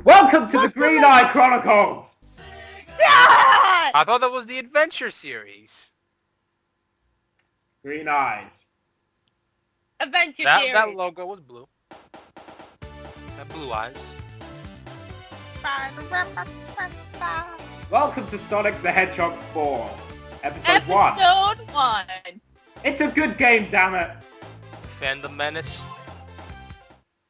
Welcome to the Green Eyed Chronicles! Yeah! I thought that was the adventure series. Green Eyes. Adventure That series. logo was blue. That blue eyes. Welcome to Sonic the Hedgehog 4, Episode 1. Episode 1. It's a good game, damn it! Fan the Menace.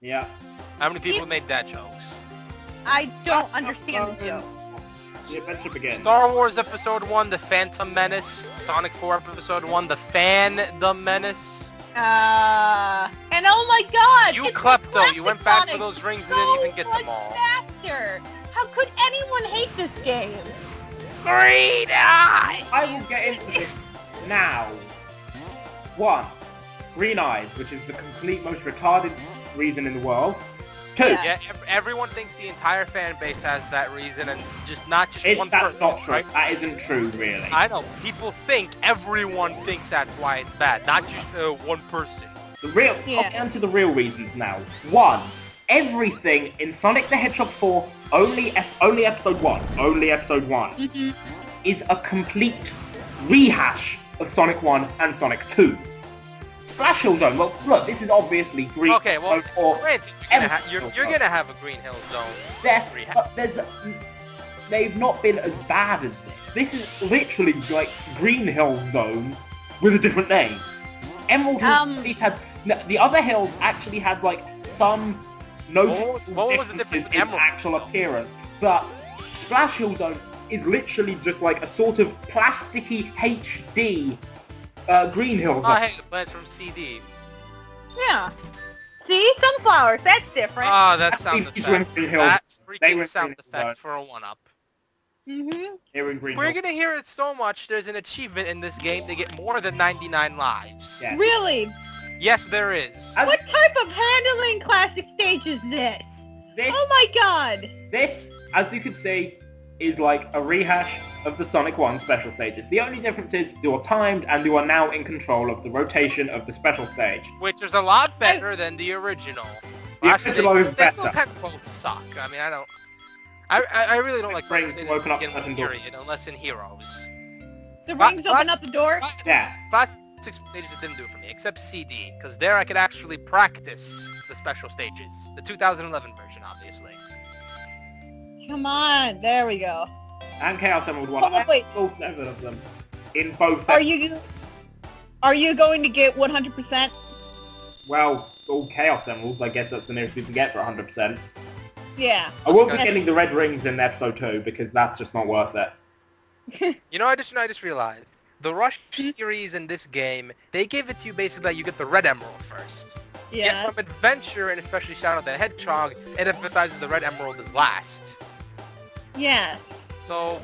Yeah. How many people made that jokes? I don't understand the joke. The adventure begins. Star Wars Episode 1, The Phantom Menace. Sonic 4 Episode 1, The Fan the Menace. And oh my god! You it's klepto, you went back Sonic for those rings and so didn't even get much them all. faster! How could anyone hate this game? Green Eye! I will get into this now. 1. Green Eyes, which is the complete most retarded reason in the world. 2. Yeah, everyone thinks the entire fan base has that reason, and not just one That's person. not true. Right? That isn't true, really. I know. People think everyone thinks that's why it's bad, not just one person. I'll get into the real reasons now. 1. Everything in Sonic the Hedgehog 4, only Episode 1, is a complete rehash of Sonic 1 and Sonic 2. Splash Hill Zone, well, look, this is obviously Green Okay, well, or granted, you're gonna have a Green Hill Zone. They've not been as bad as this. This is literally like Green Hill Zone with a different name. Emerald Hill at least had... The other hills actually had like some noticeable differences in actual appearance, but Splash Hill Zone is literally just like a sort of plasticky HD Green Hill Zone. Oh, hey, the plants from CD. Yeah. See? Sunflowers, that's different. Oh, that sound effect. Green Hill. That They were freaking sound Green Hill effect for a one-up. Here in Green We're Hill. gonna hear it so much, there's an achievement in this game to get more than 99 lives. Yeah. Really? Yes, there is. What type of handling classic stage is this? Oh my god! This, as you can see, is like a rehash of the Sonic 1 special stages. The only difference is you are timed and you are now in control of the rotation of the special stage. Which is a lot better than the original. The Actually, original is they still better. kind of both suck. I mean, I really don't like Brains special stages will open to up begin with, certain doors. period, unless in Heroes. The rings open up the door? Yeah. Classic stages didn't do it for me, except CD, because there I could actually practice the special stages. The 2011 version, obviously. Come on, there we go. And Chaos Emerald 1. Oh, wait. All 7 of them. In both. Are you going to get 100%? Well, all Chaos Emeralds, I guess that's the nearest we can get for 100%. Yeah. I won't be Okay. getting the red rings in episode 2 because that's just not worth it. You know, I just realized. The Rush series in this game, they give it to you basically that you get the red emerald first. Yeah. Yet from Adventure, and especially Shadow the Hedgehog, it emphasizes the red emerald is last. Yes. So,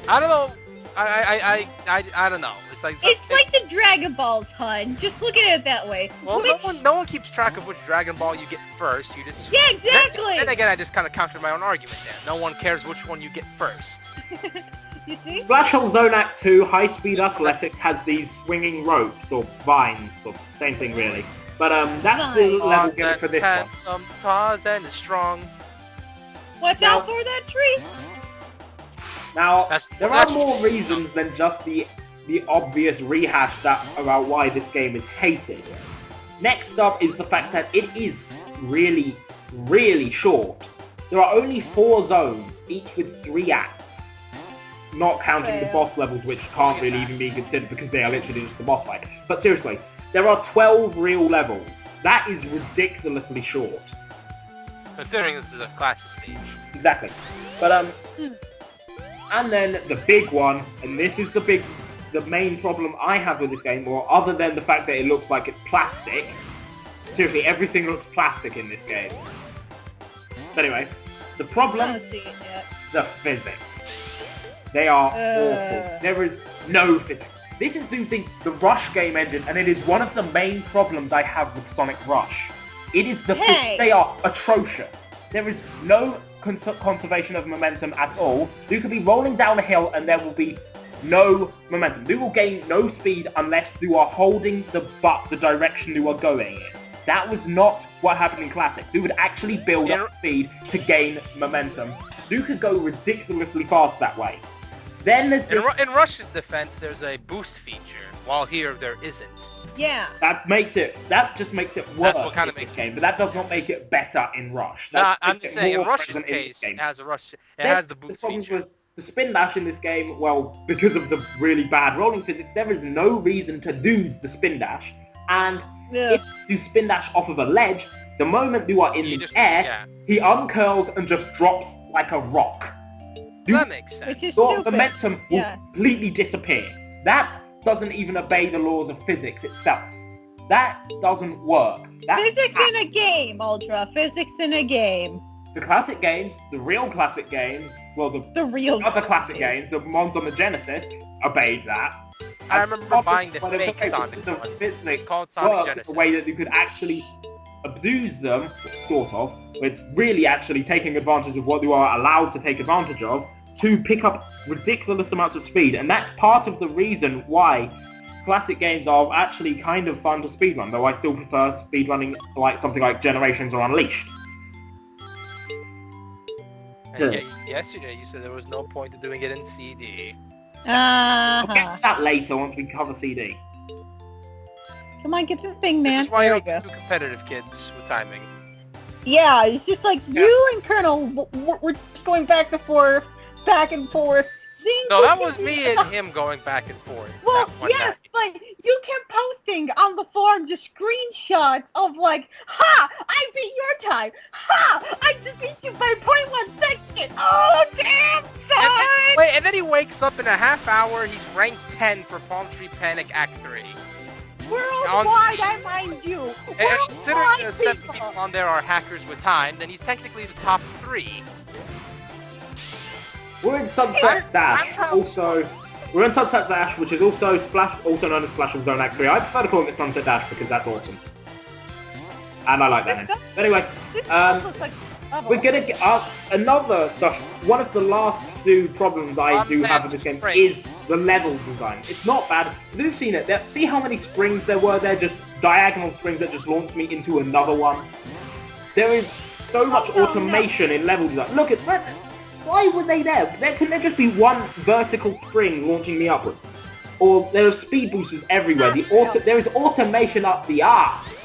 I don't know. I don't know. It's like the Dragon Balls, hun. Just look at it that way. well, no one keeps track of which Dragon Ball you get first. You just Yeah, exactly. Then again, I just kind of countered my own argument there. No one cares which one you get first. You see? Splash Hill Zone Act 2 High Speed Athletics has these swinging ropes, or vines, or same thing really. But that's the level given for this one. Some Tarzan is strong. Watch out for that tree. Now, there are that's- more reasons than just the obvious rehash about why this game is hated. Next up is the fact that it is really, really short. There are only 4 zones, each with 3 acts. Not counting the boss levels, which can't really even be considered because they are literally just the boss fight. But seriously, there are 12 real levels. That is ridiculously short. Considering this is a classic stage. Exactly. But and then the big one, and this is the main problem I have with this game, or other than the fact that it looks like it's plastic. Seriously, everything looks plastic in this game. But anyway, the I problem, don't see it yet. the physics. They are awful. There is no physics. This is using the Rush game engine, and it is one of the main problems I have with Sonic Rush. It is the physics. They are atrocious. There is no conservation of momentum at all. You could be rolling down a hill and there will be no momentum. You will gain no speed unless you are holding the direction you are going in. That was not what happened in Classic. Who would actually build up speed to gain momentum. Who could go ridiculously fast that way. Then there's this... In Rush's defense, there's a boost feature, while here there isn't. Yeah. That just makes it worse. That's what kind of in makes this game, but that does not make it better in Rush. No, I'm just saying, in Rush's case, it has a Rush. It has the boost feature. With the spin dash in this game, well, because of the really bad rolling physics, there is no reason to lose the spin dash. And if you spin dash off of a ledge, the moment you are in the air, he uncurls and just drops like a rock. That makes sense. Which is Your stupid. momentum will completely disappear. That doesn't even obey the laws of physics itself. That doesn't work. Physics in a game, Ultra. Physics in a game. The classic games, the real classic games, well, the real other classic games, the ones on the Genesis, obeyed that. I remember buying the fake Sonic one. It's called Sonic Genesis. The way that you could actually abuse them, sort of, with really actually taking advantage of what you are allowed to take advantage of, to pick up ridiculous amounts of speed. And that's part of the reason why classic games are actually kind of fun to speedrun, though I still prefer speedrunning like something like Generations or Unleashed. Yesterday you said there was no point to doing it in CD. We'll get to that later once we cover CD. Come on, get the thing, man. This is why There you're we go. two competitive kids with timing. Yeah, it's just like you and Colonel, we're just going back and forth, seeing No, that was me and him going back and forth. Well, that one yes, night. but you kept posting on the forum just screenshots of like, ha, I beat your time. Ha, I just beat you by 0.1 second. Oh, damn, son. And then he wakes up in a half hour, he's ranked 10 for Palm Tree Panic Act 3. Worldwide, I mind you. And considering the 7 people. people on there are hackers with time, then he's technically the top 3. We're in Sunset Dash, we're in Sunset Dash, which is also known as Splash of Zone Act 3. I prefer to call it Sunset Dash because that's awesome. And I like that name. But anyway, we're gonna get another stuff. One of the last two problems I do have in this game is the level design. It's not bad. You've seen it. See how many springs there were there? Just diagonal springs that just launched me into another one. There is so much automation in level design. Look at that. Why were they there? Couldn't there just be one vertical spring launching me upwards? Or there are speed boosters everywhere. There is automation up the arse.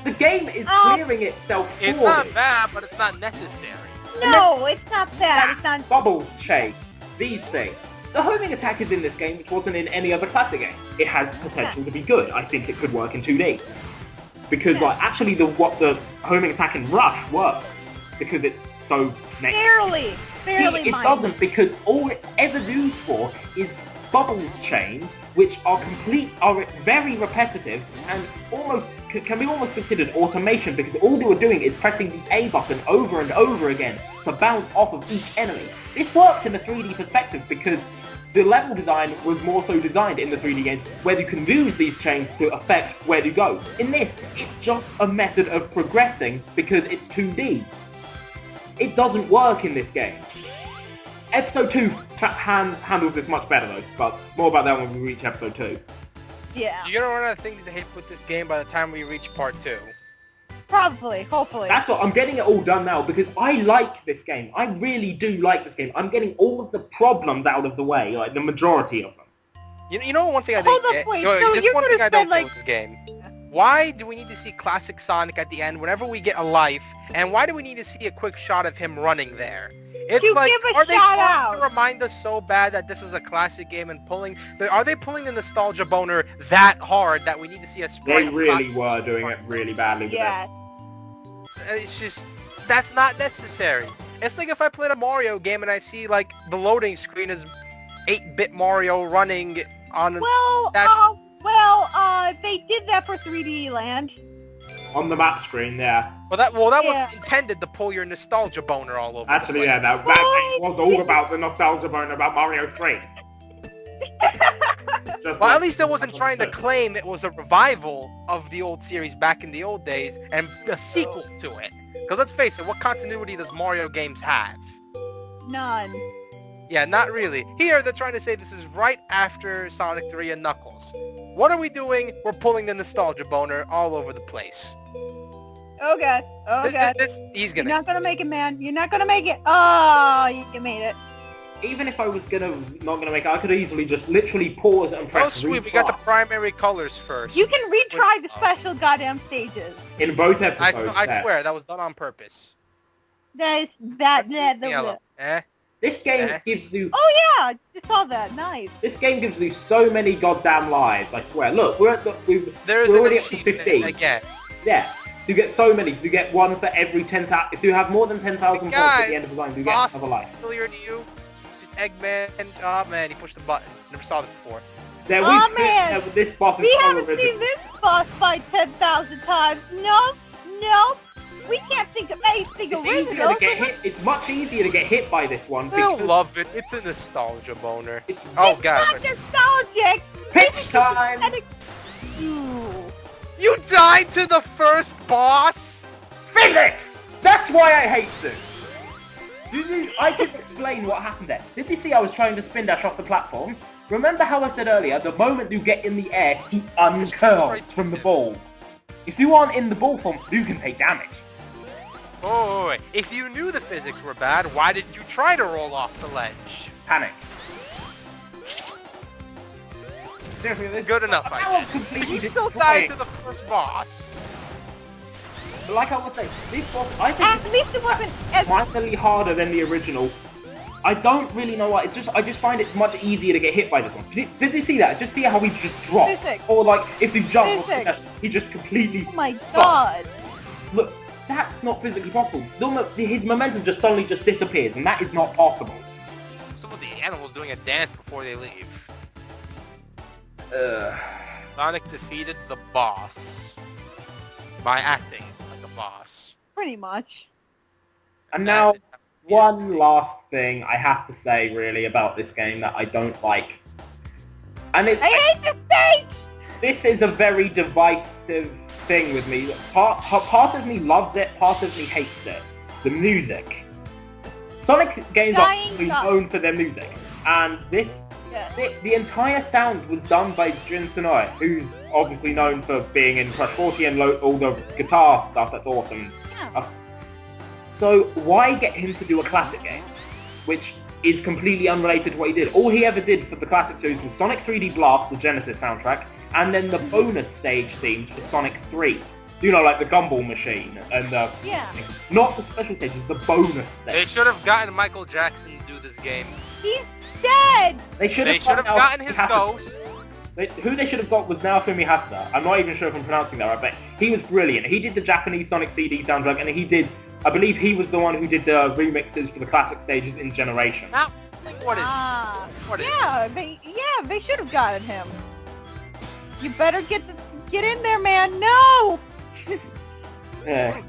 The game is clearing itself for It's not bad, but it's not necessary. No, it's not bad. It's not. Bubbles chains, these things. The homing attack is in this game, which wasn't in any other classic game. It has potential to be good. I think it could work in 2D. Because actually the homing attack in Rush works. Because it's so next. Barely. It doesn't, because all it's ever used for is bubbles chains, which are very repetitive and can be almost considered automation, because all they were doing is pressing the A button over and over again to bounce off of each enemy. This works in a 3D perspective because the level design was more so designed in the 3D games where you can use these chains to affect where you go. In this, it's just a method of progressing because it's 2D. It doesn't work in this game. Episode 2 handles this much better though, but more about that when we reach episode 2. Yeah. You're gonna run out of things to hit with this game by the time we reach part 2. Probably, hopefully. That's what I'm getting it all done now because I like this game. I really do like this game. I'm getting all of the problems out of the way, like the majority of them. You know one thing I think. Just one thing I don't get with this game. Why do we need to see classic Sonic at the end whenever we get a life? And why do we need to see a quick shot of him running there? It's like, are they trying to remind us so bad that this is a classic game and are they pulling the nostalgia boner that hard that we need to see a sprite? They really were doing it really badly with this. It's just, that's not necessary. It's like if I played a Mario game and I see like the loading screen is 8-bit Mario running on they did that for 3D Land. On the map screen, yeah. Well, that was intended to pull your nostalgia boner all over. Actually, yeah, that was all about the nostalgia boner about Mario 3. Well, at least it wasn't trying to claim it was a revival of the old series back in the old days and a sequel to it. Because let's face it, what continuity does Mario games have? None. Yeah, not really. Here, they're trying to say this is right after Sonic 3 and Knuckles. What are we doing? We're pulling the nostalgia boner all over the place. Oh god. Oh god. He's You're gonna... not gonna make it, man. You're not gonna make it. Oh, you made it. Even if I was not gonna make it, I could easily just literally pause and press Oh sweet, retry. we got the primary colors first. You can retry the special goddamn stages. In both episodes. I swear, that was done on purpose. That. This game gives you... Oh yeah, I just saw that. Nice. This game gives you so many goddamn lives, I swear. Look, we're There's already an up to achievement 15. again. Yeah. You get so many. So you get one for every 10,000. If you have more than 10,000 points at the end of the line, you get another life. Familiar to you? Just Eggman. Oh man, he pushed the button. Never saw this before. Oh man, this boss is we so haven't original. seen this boss fight 10,000 times. Nope. We can't think of anything It's original. easier to get hit. It's much easier to get hit by this one. I Because love it. It's a nostalgia boner. It's Not nostalgic. pitch time. You died to the first boss? Physics. That's why I hate this. I can explain what happened there. Did you see I was trying to spin dash off the platform? Remember how I said earlier, the moment you get in the air, he uncurls from the ball. If you aren't in the ball form, you can take damage. Oh, wait. If you knew the physics were bad, why did you try to roll off the ledge? Panic. Seriously, this Good enough, I guess. You still died to the first boss. But like I was saying, this boss, I think At least it wasn't as... mightily harder than the original. I don't really know why. I just find it much easier to get hit by this one. Did you see that? Just see how he just dropped. Physics. Or like, if you jump, Physics. he just completely Oh my stopped. god. Look, that's not physically possible. His momentum just suddenly just disappears, and that is not possible. Some of the animals doing a dance before they leave. Sonic defeated the boss by acting like a boss. Pretty much. And now, one last thing I have to say, really, about this game that I don't like. And I hate this stage! This is a very divisive thing with me. Part of me loves it, part of me hates it. The music. Sonic games are really known for their music. And this, the entire sound was done by Jun Sonoe, who's obviously known for being in Crush 40 and all the guitar stuff. That's awesome. Yeah. So why get him to do a classic game, which is completely unrelated to what he did? All he ever did for the classic series was Sonic 3D Blast, the Genesis soundtrack, and then the bonus stage themes for Sonic 3. You know, like the Gumball Machine and the... Yeah. Not the special stages, the bonus stage. They should have gotten Michael Jackson to do this game. He's dead! They should have gotten his ghost. Who they should have got was Naofumi Hatsuda. I'm not even sure if I'm pronouncing that right, but he was brilliant. He did the Japanese Sonic CD soundtrack, and he did... I believe he was the one who did the remixes for the classic stages in Generation. Now, what is they should have gotten him. You better get in there, man. No! Yeah.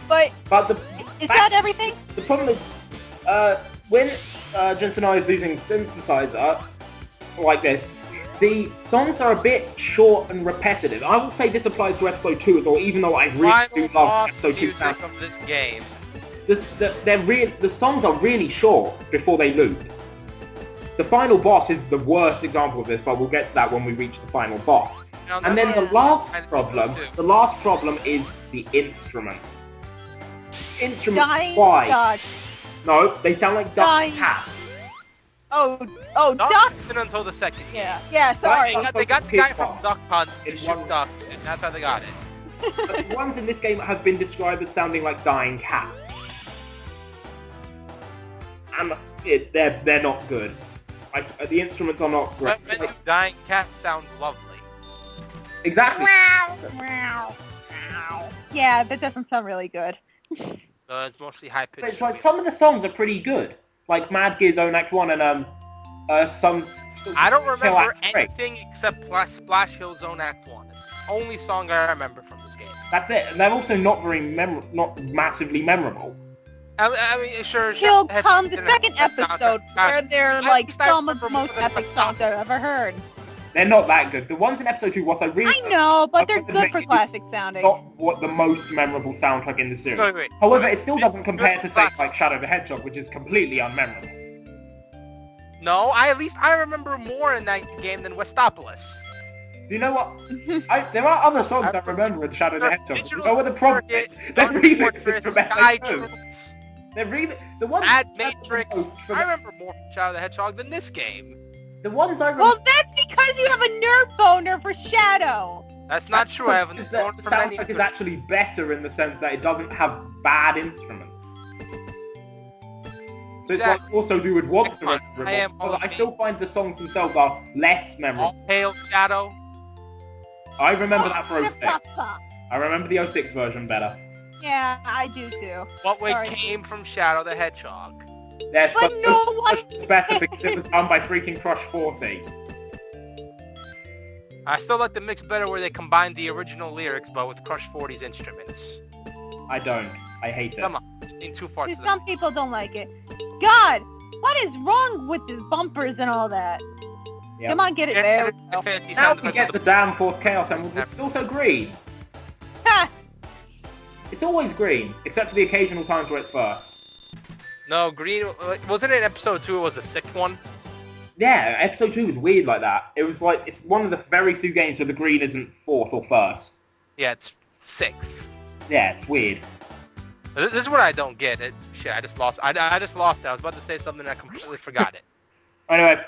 But the is that everything? The problem is, when Jun Sonoe is using synthesizer like this, the songs are a bit short and repetitive. I will say this applies to episode 2 as well, even though I really do love episode 2 sound. Of this game. The songs are really short before they loop. The final boss is the worst example of this, but we'll get to that when we reach the final boss. And then the last problem is the instruments. Why? Dodge. No, they sound like dying cats. Duck? Until the second. Yeah, sorry. They got the guy from Duck Hunt to shoot ducks, and that's how they got it. The ones in this game have been described as sounding like dying cats. And they're not good. The instruments are not great. Dying cats sound lovely. Exactly. Yeah, that doesn't sound really good. It's mostly high-pitched. It's like some of the songs are pretty good. Like Mad Gear's Own Act 1 and some... I don't remember anything except Splash Hill's Own Act 1. It's the only song I remember from this game. That's it. And they're also not not massively memorable. I mean, sure. He'll come the second episode where they're like some of the most epic songs I've ever heard. They're not that good. The ones in episode 2, what I really... I know, but they're good for classic sounding. Not what the most memorable soundtrack in the series. Wait. However, it still doesn't compare to, say, like Shadow the Hedgehog, which is completely unmemorable. No, at least I remember more in that game than Westopolis. Do you know what? There are other songs I remember in Shadow the Hedgehog. You know what the problem is? They're remixes from SO2. The ones Bad Matrix. I remember more from Shadow the Hedgehog than this game. The ones I remember... Well, that's because you have a nerd boner for Shadow. That's not true. I haven't known for many. Soundtrack is actually better in the sense that it doesn't have bad instruments. So it's like also do with what I still find the songs themselves are less memorable. All Hail Shadow. I remember that for 06. I remember the 06 version better. Yeah, I do too. What way came from Shadow the Hedgehog? Yes, but no one is better because it was done by freaking Crush 40. I still like the mix better where they combined the original lyrics but with Crush 40's instruments. I don't. I hate it. Come on. In two parts. Some people don't like it. God, what is wrong with the bumpers and all that? Yep. Come on, get it there. Now we get the damn fourth Chaos Emerald, it's also green. Ha! It's always green, except for the occasional times where it's first. No, green, wasn't it episode 2 it was the 6th one? Yeah, episode 2 was weird like that. It was like, it's one of the very few games where the green isn't 4th or 1st. Yeah, it's 6th. Yeah, it's weird. This is what I don't get. Shit, I just lost. I just lost it. I was about to say something and I completely forgot it. Anyway.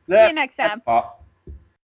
See you next time.